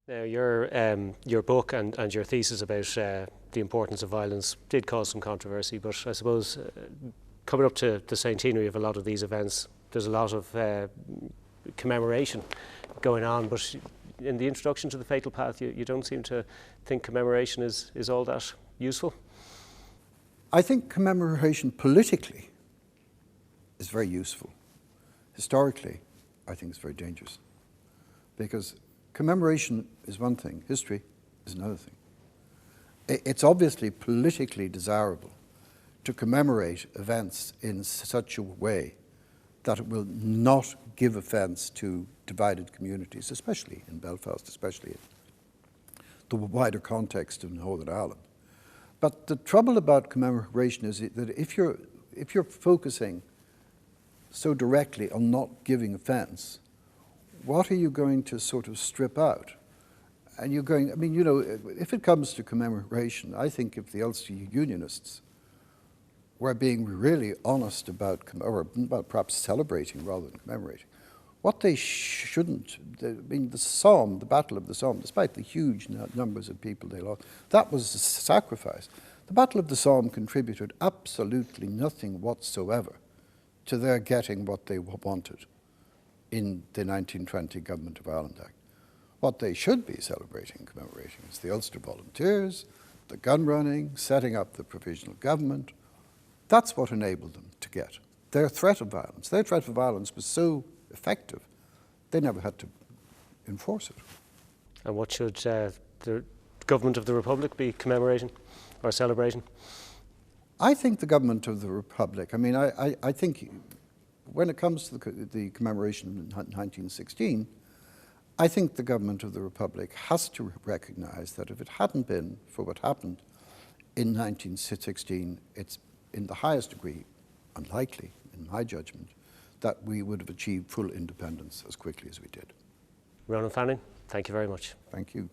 Now, your book and your thesis about the importance of violence did cause some controversy, but I suppose coming up to the centenary of a lot of these events, there's a lot of commemoration going on, but in the introduction to The Fatal Path, you don't seem to think commemoration is all that useful. I think commemoration politically is very useful. Historically, I think it's very dangerous, because commemoration is one thing, history is another thing. It's obviously politically desirable to commemorate events in such a way that it will not give offence to divided communities, especially in Belfast, especially in the wider context of Northern Ireland. But the trouble about commemoration is that if you're focusing so directly on not giving offence, what are you going to sort of strip out? And you're going, I mean, you know, if it comes to commemoration, I think if the Ulster Unionists were being really honest about, or perhaps celebrating rather than commemorating, what they shouldn't, I mean, the Somme, the Battle of the Somme, despite the huge numbers of people they lost, that was a sacrifice. The Battle of the Somme contributed absolutely nothing whatsoever to their getting what they wanted in the 1920 Government of Ireland Act. What they should be celebrating and commemorating is the Ulster Volunteers, the gun running, setting up the provisional government. That's what enabled them to get their threat of violence. Their threat of violence was so effective, they never had to enforce it. And what should the Government of the Republic be commemorating or celebrating? I think the Government of the Republic, I mean, I think when it comes to the commemoration in 1916, I think the Government of the Republic has to recognise that if it hadn't been for what happened in 1916, it's in the highest degree unlikely, in my judgment, that we would have achieved full independence as quickly as we did. Ronan Fanning, thank you very much. Thank you.